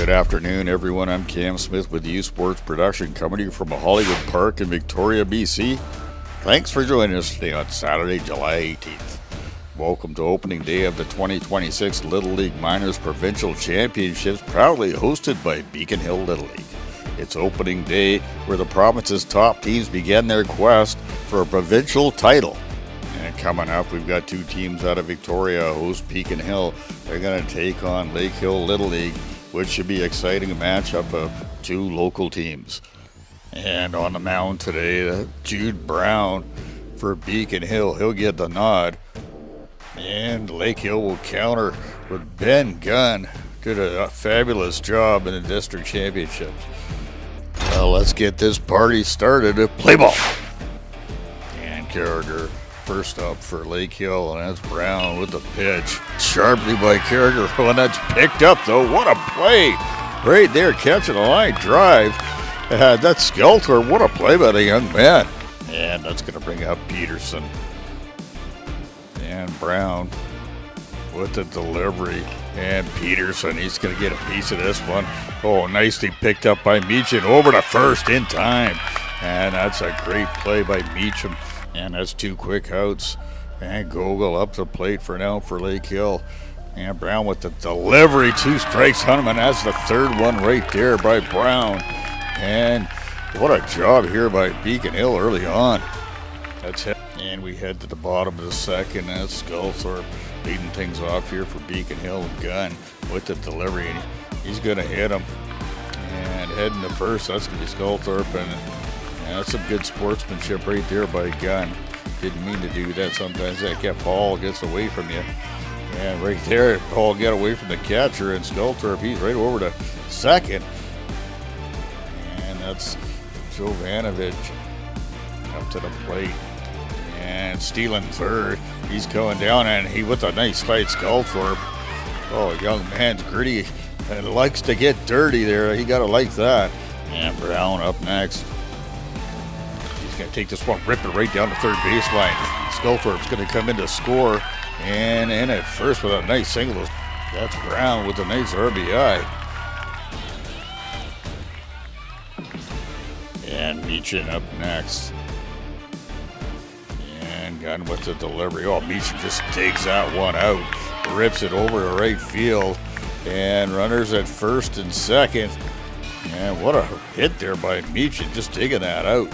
Good afternoon, everyone. I'm Cam Smith with U Sports Production, coming to you from a Hollywood Park in Victoria, BC. Thanks for joining us today on Saturday, July 18th. Welcome to opening day of the 2026 Little League Minors Provincial Championships, proudly hosted by Beacon Hill Little League. It's opening day where the province's top teams begin their quest for a provincial title. And coming up, we've got two teams out of Victoria host Beacon Hill. They're going to take on Lakehill Little League, which should be an exciting matchup of two local teams. And on the mound today, Jude Brown for Beacon Hill. He'll get the nod. And Lakehill will counter with Ben Gunn. Did a fabulous job in the district championships. Well, let's get this party started. Play ball. And Carragher first up for Lakehill, and that's Brown with the pitch. Sharply by Carragher, and that's picked up, though. What a play right there, catching a line drive. That's Skelter. What a play by the young man. And that's going to bring up Peterson. And Brown with the delivery. And Peterson, he's going to get a piece of this one. Oh, nicely picked up by Meacham. Over to first in time. And that's a great play by Meacham. And that's two quick outs. And Gogol up the plate for now for Lakehill. And Brown with the delivery. 2 strikes on him, and that's the third one right there by Brown. And what a job here by Beacon Hill early on. That's it. And we head to the bottom of the second. That's Sculthorpe leading things off here for Beacon Hill. Gunn with the delivery. And he's going to hit him. And heading to first, that's going to be Sculthorpe. And that's some good sportsmanship right there by Gunn. Didn't mean to do that. Sometimes that ball gets away from you. And right there, ball get away from the catcher. And Sculthorpe, he's right over to second. And that's Jovanovic up to the plate. And stealing third. He's going down, and he with a nice fight, Sculthorpe. Oh, young man's gritty and likes to get dirty there. He got to like that. And Brown up next. He's going to take this one, rip it right down the third baseline. Sculthorpe's going to come in to score. And in at first with a nice single. That's Brown with a nice RBI. And Meacham up next. Gunn with the delivery. Oh, Meacham just digs that one out. Rips it over to right field. And runners at first and second. And what a hit there by Meacham, just digging that out.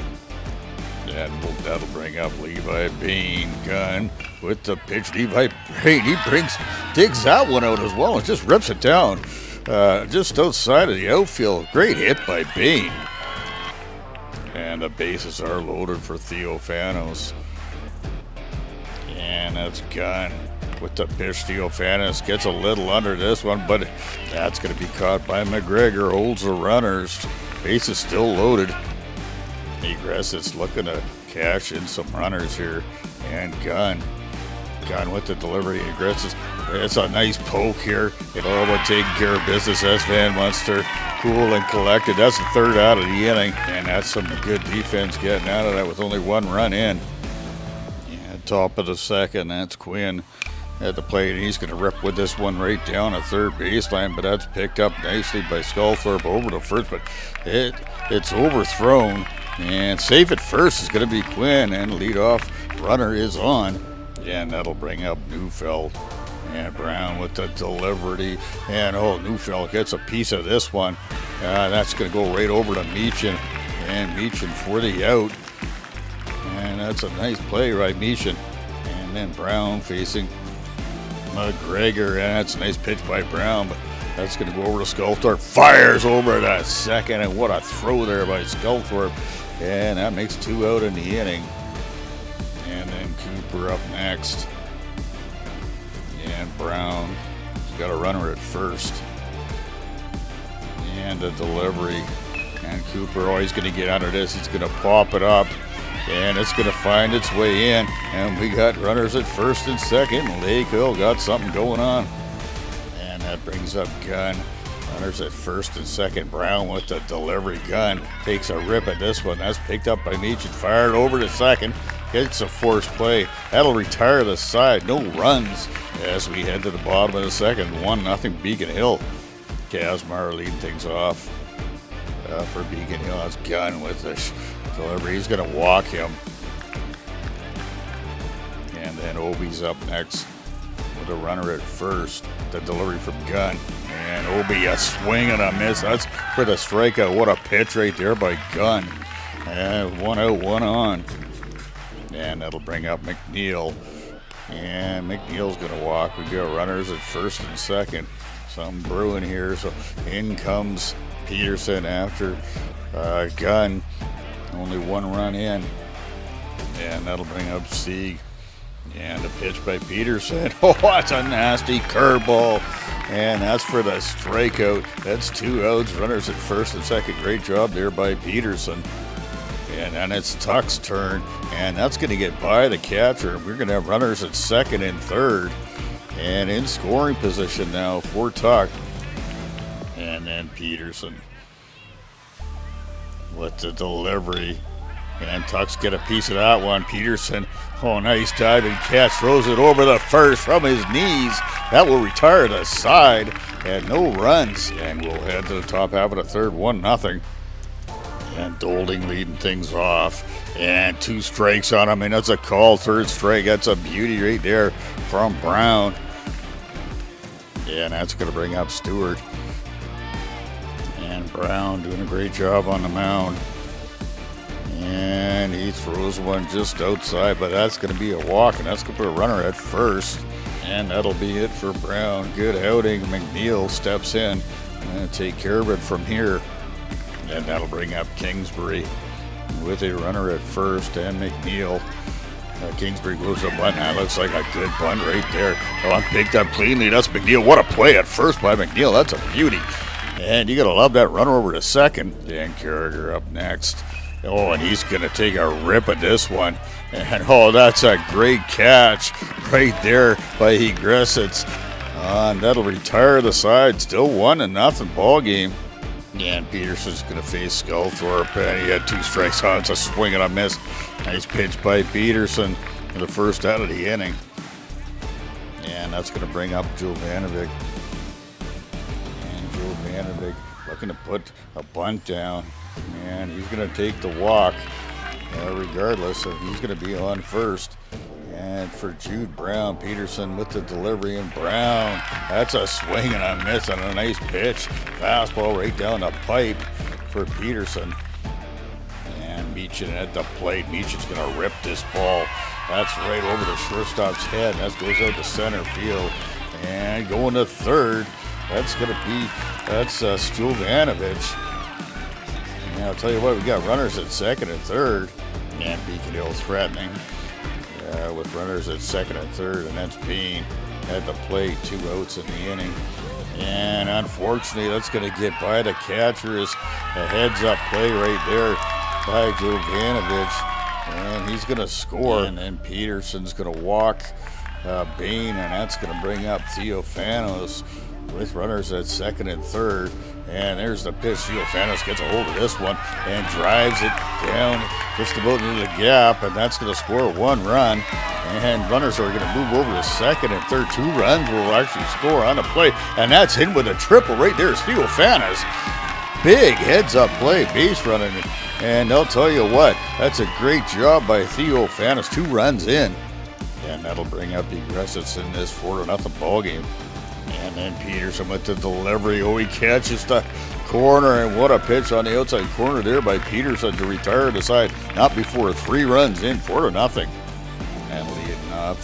And that'll bring up Levi Bain. Gunn with the pitch. Levi Bain, he digs that one out as well and just rips it down. Just outside of the outfield. Great hit by Bain. And the bases are loaded for Theophanos. And that's Gunn with the pitch. Theophanos gets a little under this one, but that's going to be caught by McGregor. Holds the runners. Base is still loaded. Egress is looking to cash in some runners here. And Gunn with the delivery. Egress it's a nice poke here. All about taking care of business. That's Van Munster. Cool and collected. That's the third out of the inning. And that's some good defense getting out of that with only one run in. Top of the second, that's Quinn at the plate. He's going to rip with this one right down at third baseline, but that's picked up nicely by Sculthorpe over to first, but it's overthrown. And safe at first is going to be Quinn, and leadoff runner is on. And that'll bring up Neufeld. And Brown with the delivery. And Neufeld gets a piece of this one. That's going to go right over to Meacham. And Meacham for the out. And that's a nice play by Meacham. And then Brown facing McGregor. And that's a nice pitch by Brown. But that's going to go over to Sculthorpe. Fires over to second. And what a throw there by Sculthorpe. And that makes 2 out in the inning. And then Cooper up next. And Brown has got a runner at first. And a delivery. And Cooper, he's going to get under this. He's going to pop it up. And it's going to find its way in. And we got runners at first and second. Lakehill got something going on. And that brings up Gunn. Runners at first and second. Brown with the delivery. Gunn takes a rip at this one. That's picked up by Meacham. Fired over to second. It's a forced play. That'll retire the side. No runs as we head to the bottom of the second. 1-0 Beacon Hill. Kazmar leading things off for Beacon Hill. That's Gunn with the delivery. He's going to walk him. And then Obi's up next with a runner at first. The delivery from Gunn. And Obi, a swing and a miss. That's for the strikeout. What a pitch right there by Gunn. And 1 out, 1 on. And that'll bring up McNeil. And McNeil's going to walk. We got runners at first and second. Some brewing here. So in comes Peterson after Gunn. Only 1 run in. And that'll bring up Sieg. And a pitch by Peterson. Oh, that's a nasty curveball. And that's for the strikeout. That's 2 outs. Runners at first and second. Great job there by Peterson. And then it's Tuck's turn. And that's going to get by the catcher. We're going to have runners at second and third. And in scoring position now for Tuck. And then Peterson with the delivery. And Tuck's get a piece of that one. Peterson, oh, nice diving catch. Throws it over the first from his knees. That will retire the side. And no runs. And we'll head to the top half of the third, 1-0. And Dolding leading things off. And 2 strikes on him. And that's a call, 3rd strike. That's a beauty right there from Brown. And that's going to bring up Stewart. And Brown doing a great job on the mound. And he throws one just outside, but that's going to be a walk, and that's going to put a runner at first. And that'll be it for Brown. Good outing. McNeil steps in and take care of it from here. And that'll bring up Kingsbury with a runner at first and McNeil. Kingsbury goes to bunt. That looks like a good bunt right there. Oh, picked up cleanly. That's McNeil. What a play at first by McNeil. That's a beauty. And you got to love that runner over to second. Dan Carragher up next. Oh, and he's going to take a rip at this one. And, oh, that's a great catch right there by Hegressitz. And that'll retire the side. Still 1-0 ball game. And Peterson's going to face Skullthorpe. And he had 2 strikes on. It's a swing and a miss. Nice pitch by Peterson in the first out of the inning. And that's going to bring up Jovanovic. And Jovanovic looking to put a bunt down. And he's going to take the walk regardless. So he's going to be on first. And for Jude Brown, Peterson with the delivery. And Brown, that's a swing and a miss on a nice pitch. Fastball right down the pipe for Peterson. And Meechin at the plate. Meechin's going to rip this ball. That's right over the shortstop's head. That goes out to center field. And going to third. That's going to be, that's Stulvanovich. And I'll tell you what, we got runners at second and third. And Beacon Hill threatening with runners at second and third. And that's Bean at the plate, 2 outs in the inning. And unfortunately, that's going to get by the catcher. Is a heads-up play right there by Jovanovic. And he's going to score. And then Peterson's going to walk Bean. And that's going to bring up Theophanos with runners at second and third. And there's the pitch. Theophanos gets a hold of this one and drives it down just about into the gap, and that's going to score 1 run. And runners are going to move over to second and third. 2 runs will actually score on the play, and that's in with a triple right there. Theophanos, big heads-up play, base running, and I'll tell you what, that's a great job by Theophanos. 2 runs in, and that'll bring up the Hegressitz in this 4-0 ball game. And then Peterson with the delivery. Oh, he catches the corner, and what a pitch on the outside corner there by Peterson to retire the side. Not before 3 runs in, 4-0. And leading off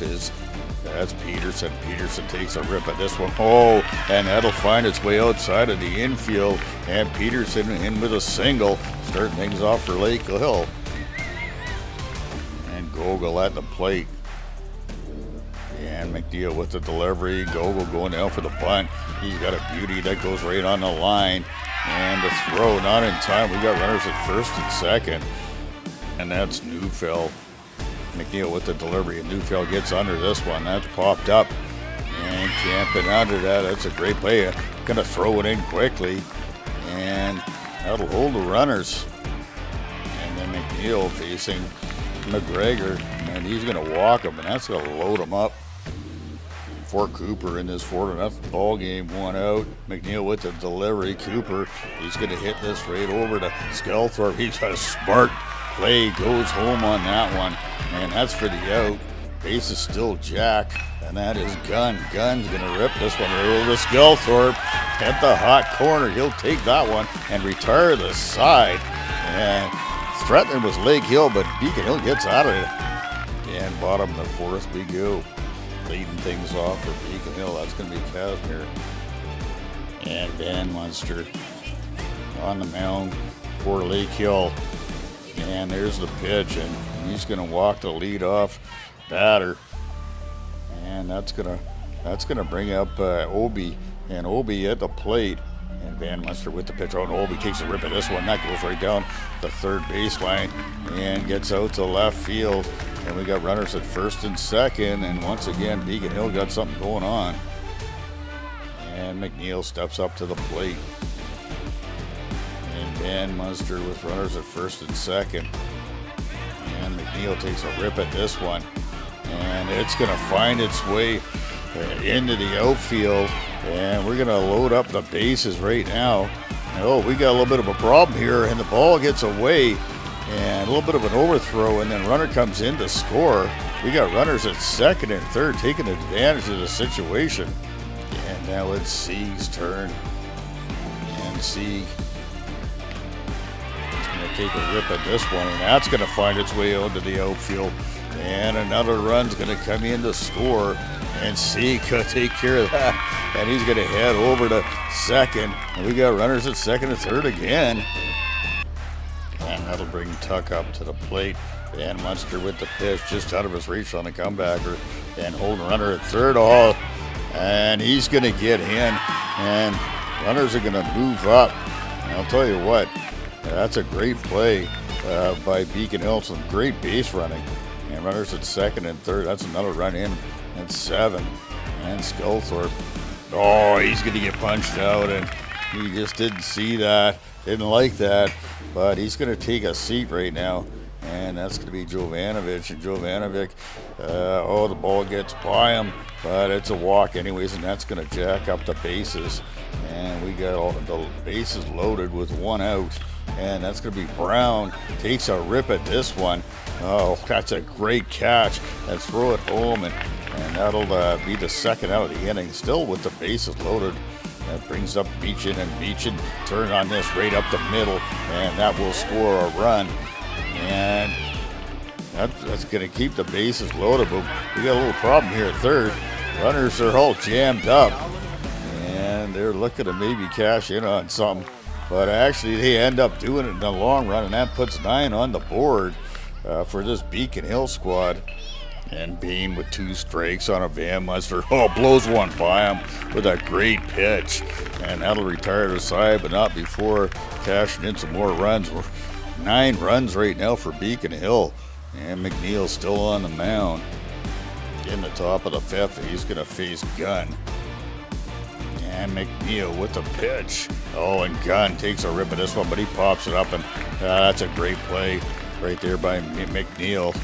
that's Peterson. Peterson takes a rip at this one. Oh, and that'll find its way outside of the infield. And Peterson in with a single, starting things off for Lakehill. And Gogol at the plate. And McNeil with the delivery. Gogol going down for the bunt. He's got a beauty that goes right on the line. And the throw not in time. We got runners at first and second. And that's Neufeld. McNeil with the delivery. And Neufeld gets under this one. That's popped up. And camping under that. That's a great play. Going to throw it in quickly. And that'll hold the runners. And then McNeil facing McGregor. And he's going to walk him. And that's going to load him up for Cooper in this 4-0 ball game. One out. McNeil with the delivery. Cooper, he's going to hit this right over to Skelthorpe. He's a smart play, goes home on that one, and that's for the out. Base is still Jack, and that is Gunn. Gunn's going to rip this one right over to Skelthorpe. At the hot corner, he'll take that one and retire the side. And threatening was Lakehill, but Beacon Hill gets out of it. And bottom of the fourth we go. Leading things off for Beacon Hill. That's going to be Casimir. And Van Munster on the mound for Lakehill. And there's the pitch, and he's going to walk the lead-off batter. And that's gonna bring up Obi, and Obi at the plate. And Van Munster with the pitch. Oh, and Obi takes a rip at this one. That goes right down the third baseline and gets out to left field. And we got runners at first and second. And once again, Beacon Hill got something going on. And McNeil steps up to the plate. And Van Munster with runners at first and second. And McNeil takes a rip at this one. And it's going to find its way into the outfield. And we're going to load up the bases right now. Oh, we got a little bit of a problem here. And the ball gets away. And a little bit of an overthrow. And then runner comes in to score. We got runners at second and third taking advantage of the situation. And now it's Sieg's turn. And Sieg is going to take a rip at this one. And that's going to find its way onto the outfield. And another run's going to come in to score. And Sieg could take care of that. And he's going to head over to second. And we got runners at second and third again. And that'll bring Tuck up to the plate. Van Munster with the pitch just out of his reach on the comebacker. And holding runner at third. Oh, and he's going to get in. And runners are going to move up. And I'll tell you what, that's a great play by Beacon Hill. Some great base running. And runners at second and third. That's another run in at seven. And Skelthorpe. Oh, he's going to get punched out. And he just didn't see that. Didn't like that. But he's going to take a seat right now. And that's going to be Jovanovic. And Jovanovic, the ball gets by him. But it's a walk anyways. And that's going to jack up the bases. And we got all the bases loaded with one out. And that's going to be Brown. Takes a rip at this one. Oh, that's a great catch. And throw it home. And that'll be the second out of the inning. Still with the bases loaded. That brings up Beechin. And Beechin turns on this right up the middle. And that will score a run. And that's going to keep the bases loaded. But we got a little problem here at third. Runners are all jammed up. And they're looking to maybe cash in on something. But actually, they end up doing it in the long run, and that puts 9 on the board for this Beacon Hill squad. And Bean with 2 strikes on a Van Munster. Oh, blows one by him with a great pitch. And that'll retire the side, but not before cashing in some more runs. We're 9 runs right now for Beacon Hill. And McNeil still on the mound. In the top of the 5th, he's going to face Gunn. And McNeil with the pitch. Oh, and Gunn takes a rip at this one, but he pops it up, and that's a great play right there by McNeil.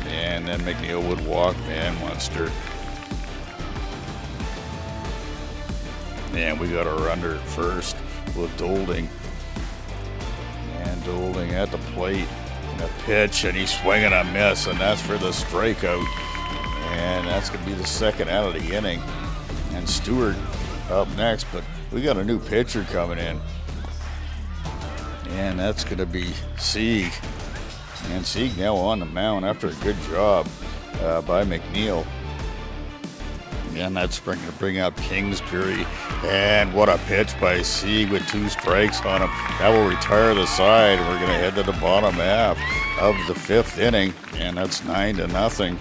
And then McNeil would walk Van Munster. And we got a runner at first with Dolding. And Dolding at the plate. And a pitch, and he's swinging a miss, and that's for the strikeout. And that's going to be the second out of the inning. And Stewart up next, but we got a new pitcher coming in, and that's going to be Sieg. And Sieg now on the mound after a good job by McNeil. And that's going to bring out Kingsbury, and what a pitch by Sieg with 2 strikes on him. That will retire the side. We're going to head to the bottom half of the 5th inning, and that's 9-0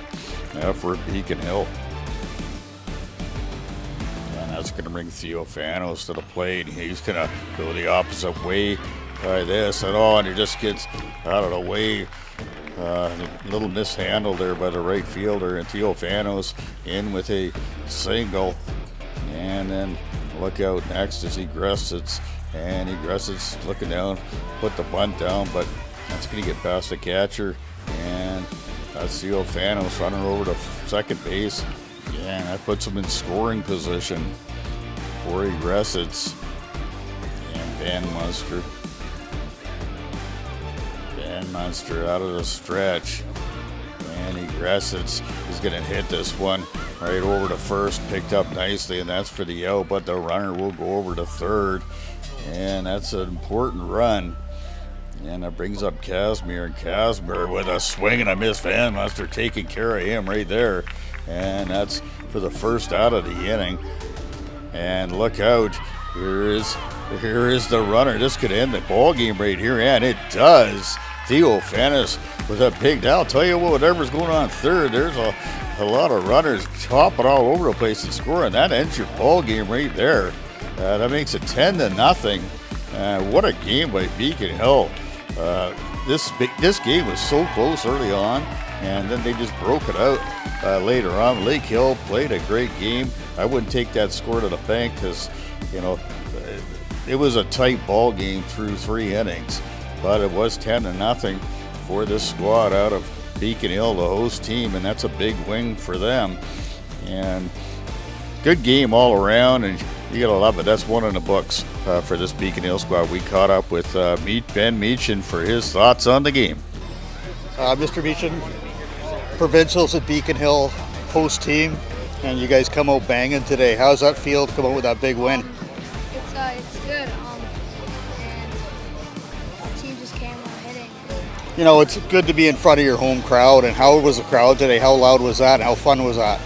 for Beacon Hill. That's going to bring Theophanos to the plate. He's going to go the opposite way by this. And he just gets out of the way. A little mishandled there by the right fielder. And Theophanos in with a single. And then look out next as Gressets. And Gressets looking down, put the bunt down. But that's going to get past the catcher. And that's Theophanos running over to second base. Yeah, and that puts them in scoring position. Corey Gressitz and Van Munster. Van Munster out of the stretch. Andy Gressitz is going to hit this one right over to first, picked up nicely, and that's for the out, but the runner will go over to third, and that's an important run. And that brings up Casimir, and Casimir with a swing and a miss. Van Munster taking care of him right there, and that's for the first out of the inning. And look out, here is the runner. This could end the ball game right here, and it does. Theo Fanis with a big, I'll tell you what, whatever's going on third, there's a lot of runners chopping all over the place and scoring. That ends your ball game right there. That makes it 10-0. What a game by Beacon Hill. This game was so close early on, and then they just broke it out later on. Lakehill played a great game. I wouldn't take that score to the bank because, it was a tight ball game through 3 innings. But it was 10-0 for this squad out of Beacon Hill, the host team, and that's a big win for them. And good game all around, and you gotta love it. That's one in the books for this Beacon Hill squad. We caught up with Ben Meechin for his thoughts on the game. Mr. Meechin, Provincials at Beacon Hill, host team, and you guys come out banging today. How's that feel to come out with that big win? It's good. And the team just came out hitting. It's good to be in front of your home crowd. And how was the crowd today? How loud was that? And how fun was that?